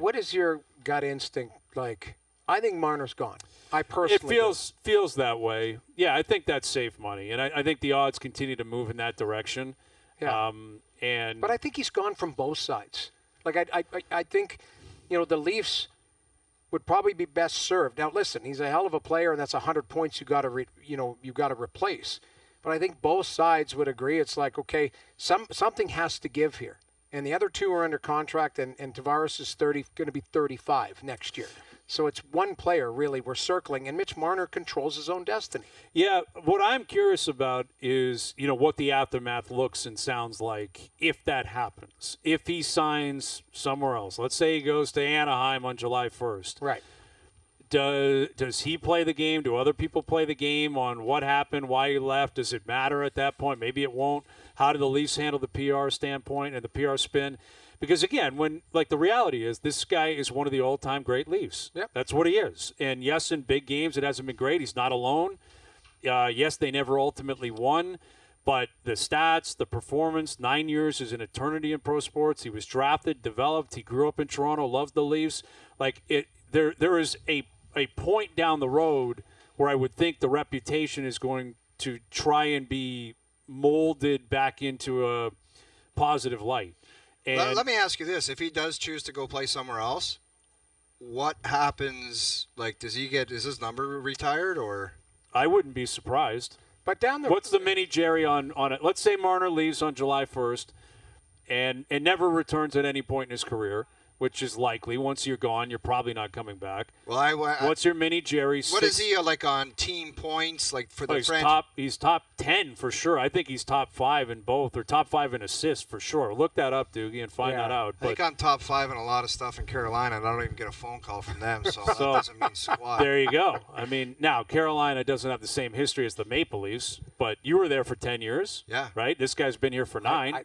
what is your gut instinct like? I think Marner's gone. I personally feels that way. Yeah, I think that's safe money, and I think the odds continue to move in that direction. Yeah. But I think he's gone from both sides. Like I think, the Leafs would probably be best served. Now listen, he's a hell of a player, and that's 100 points you got to replace. But I think both sides would agree. It's like, okay, something has to give here. And the other two are under contract, and Tavares is going to be 35 next year. So it's one player, really, we're circling, and Mitch Marner controls his own destiny. Yeah, what I'm curious about is, what the aftermath looks and sounds like if that happens. If he signs somewhere else. Let's say he goes to Anaheim on July 1st. Right. Does he play the game? Do other people play the game on what happened, why he left? Does it matter at that point? Maybe it won't. How do the Leafs handle the PR standpoint and the PR spin? Because, again, the reality is this guy is one of the all-time great Leafs. Yep. That's what he is. And, yes, in big games it hasn't been great. He's not alone. Yes, they never ultimately won. But the stats, the performance, 9 years is an eternity in pro sports. He was drafted, developed. He grew up in Toronto, loved the Leafs. There is a point down the road where I would think the reputation is going to try and be molded back into a positive light. And let me ask you this. If he does choose to go play somewhere else, what happens? Is his number retired or? I wouldn't be surprised. But what's the mini Jerry on it? Let's say Marner leaves on July 1st and never returns at any point in his career, which is likely. Once you're gone, you're probably not coming back. Well, what's your mini Jerry? What is he on team points for the franchise? He's top 10 for sure. I think he's top 5 in both, or top 5 in assists for sure. Look that up, Doogie, and find that out. I think I'm top 5 in a lot of stuff in Carolina, and I don't even get a phone call from them, so that doesn't mean squat. There you go. I mean, now Carolina doesn't have the same history as the Maple Leafs, but you were there for 10 years. Yeah. Right? This guy's been here for 9.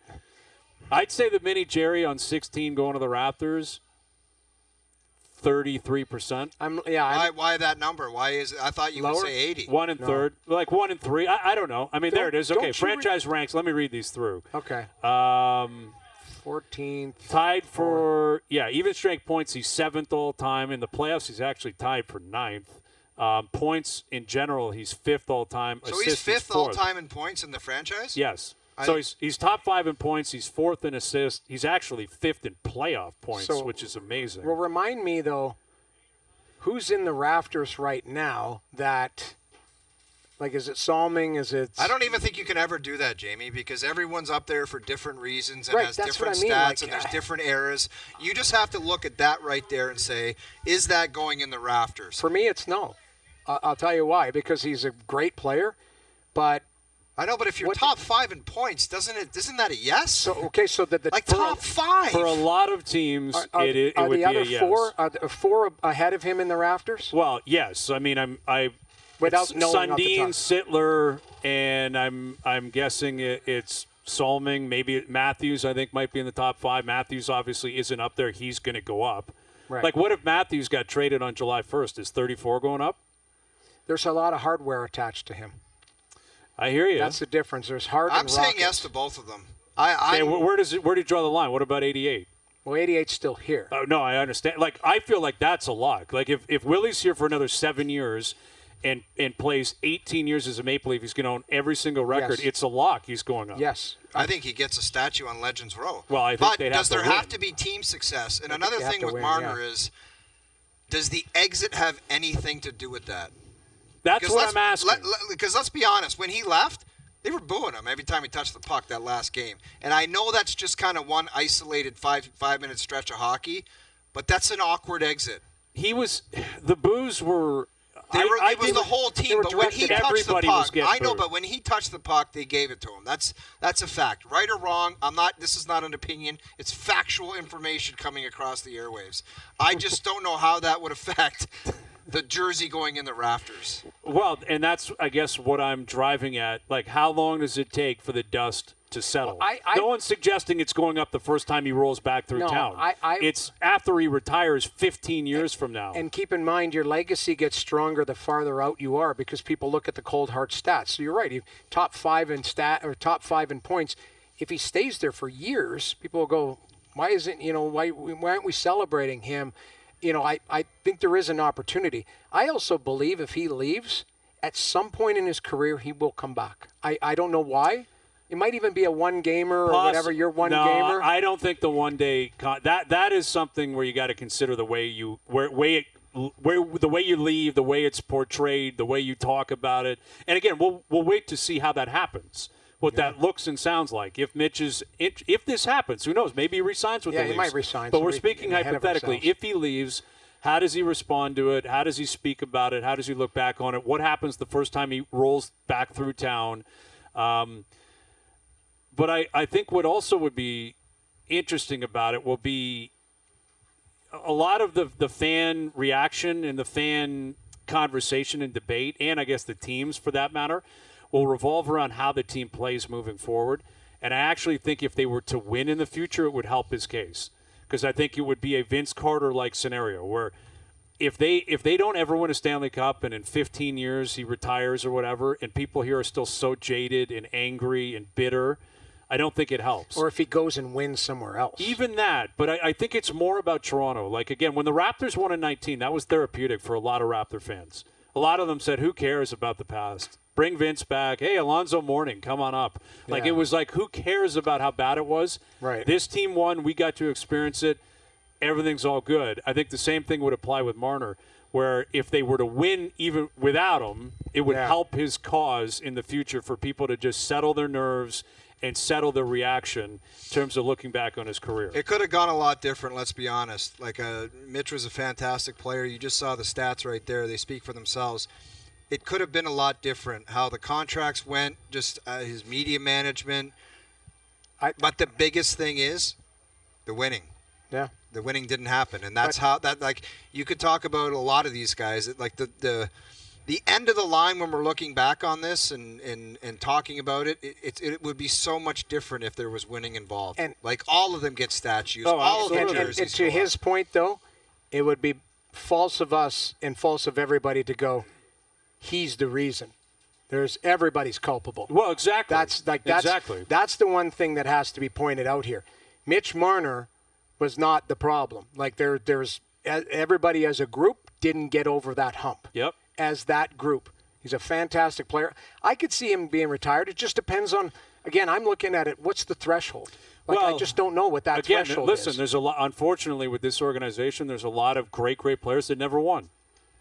I'd say the mini Jerry on 16 going to the Raptors. 33%. Why that number? Why is it? I thought you would say 80. 1 and third, 1 and 3. I don't know. I mean, there it is. Okay, franchise ranks. Let me read these through. Okay. 14th. Tied for even strength points. He's 7th all time in the playoffs. He's actually tied for 9th. Points in general, he's 5th all time. So he's 5th all time in points in the franchise. Yes. So he's top 5 in points. He's 4th in assists. He's actually 5th in playoff points, which is amazing. Well, remind me, though, who's in the rafters right now that, is it Salming? Is it? I don't even think you can ever do that, Jamie, because everyone's up there for different reasons and has different stats and there's different eras. You just have to look at that right there and say, is that going in the rafters? For me, it's no. I'll tell you why. Because he's a great player, but. I know, but if you're top 5 in points, isn't that a yes? So the top 5 for a lot lot of teams, it would be a yes. Are the 4 ahead of him in the rafters? Well, yes. I mean, without knowing Sundin, Sittler, and I'm guessing it's Salming. Maybe Matthews. I think might be in the top 5. Matthews obviously isn't up there. He's going to go up. Right. What if Matthews got traded on July 1st? Is 34 going up? There's a lot of hardware attached to him. I hear you. That's the difference. There's hard and rockets. I'm saying yes to both of them. Where do you draw the line? What about 88? Well, 88's still here. Oh, no, I understand. I feel like that's a lock. If Willie's here for another 7 years and plays 18 years as a Maple Leaf, he's going to own every single record. Yes. It's a lock. He's going up. Yes. I think he gets a statue on Legends Row. Well, I think does there have to be team success? And another thing with Marner is, does the exit have anything to do with that? That's what I'm asking. Because let's be honest, when he left, they were booing him every time he touched the puck that last game. And I know that's just kind of one isolated five-minute stretch of hockey, but that's an awkward exit. The boos were... It was the whole team, but when he touched the puck, I know, booed. But when he touched the puck, they gave it to him. That's a fact. Right or wrong, this is not an opinion. It's factual information coming across the airwaves. I just don't know how that would affect the jersey going in the rafters. Well, and that's, I guess, what I'm driving at. How long does it take for the dust to settle? No one's suggesting it's going up the first time he rolls back through town. It's after he retires 15 years from now. And keep in mind, your legacy gets stronger the farther out you are because people look at the cold hard stats. So you're right. Top 5 in top 5 in points. If he stays there for years, people will go, Why isn't, why aren't we celebrating him? I think there is an opportunity. I also believe if he leaves, at some point in his career, he will come back. I don't know why. It might even be a one-gamer or whatever, your one-gamer. No, I don't think the one-day that is something where you got to consider the way you the way you leave, the way it's portrayed, the way you talk about it. And again, we'll wait to see how that happens. What that looks and sounds like. If this happens, who knows? Maybe he resigns with the Leafs. Yeah, he might resign. But we're speaking hypothetically. If he leaves, how does he respond to it? How does he speak about it? How does he look back on it? What happens the first time he rolls back through town? But I think what also would be interesting about it will be a lot of the fan reaction and the fan conversation and debate, and I guess the teams for that matter, will revolve around how the team plays moving forward. And I actually think if they were to win in the future, it would help his case. Because I think it would be a Vince Carter-like scenario where if they don't ever win a Stanley Cup and in 15 years he retires or whatever, and people here are still so jaded and angry and bitter, I don't think it helps. Or if he goes and wins somewhere else. Even that. But I think it's more about Toronto. Like, again, when the Raptors won in 19, that was therapeutic for a lot of Raptor fans. A lot of them said, who cares about the past? Bring Vince back. Hey, Alonzo Mourning, come on up. Like, It was like, who cares about how bad it was? Right. This team won. We got to experience it. Everything's all good. I think the same thing would apply with Marner, where if they were to win even without him, it would help his cause in the future for people to just settle their nerves and settle their reaction in terms of looking back on his career. It could have gone a lot different, let's be honest. Like, Mitch was a fantastic player. You just saw the stats right there. They speak for themselves. It could have been a lot different, how the contracts went, just his media management. But the biggest thing is the winning. Yeah. The winning didn't happen. And that's how that, like, you could talk about a lot of these guys. Like, the end of the line when we're looking back on this and talking about it, it would be so much different if there was winning involved. And like, all of them get statues. All of them jerseys. And to his point, though, it would be false of us and false of everybody to go, he's the reason. Everybody's culpable. Well, exactly. That's the one thing that has to be pointed out here. Mitch Marner was not the problem. Like, there's everybody as a group didn't get over that hump. Yep. As that group. He's a fantastic player. I could see him being retired. It just depends on, again, I'm looking at it, what's the threshold? Like, I just don't know what that threshold is. Listen, there's a lot, unfortunately, with this organization, there's a lot of great players that never won.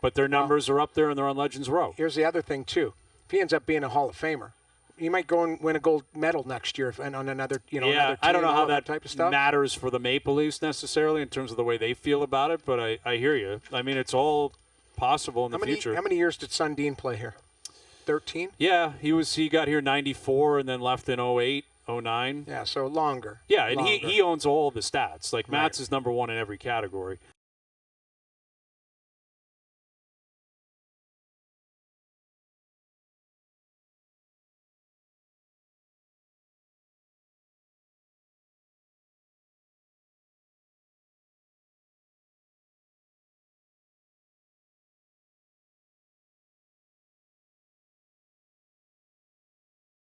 But their numbers are up there and they're on Legends Row. Here's the other thing, too. If he ends up being a Hall of Famer, he might go and win a gold medal next year and on another, another team. I don't know how that type of stuff matters for the Maple Leafs necessarily in terms of the way they feel about it, but I hear you. I mean, it's all possible in the future. How many years did Sundin play here? 13? Yeah, he got here 94 and then left in 08, 09. Yeah, so longer. Yeah, and he owns all the stats. Like, Matt's is number one in every category.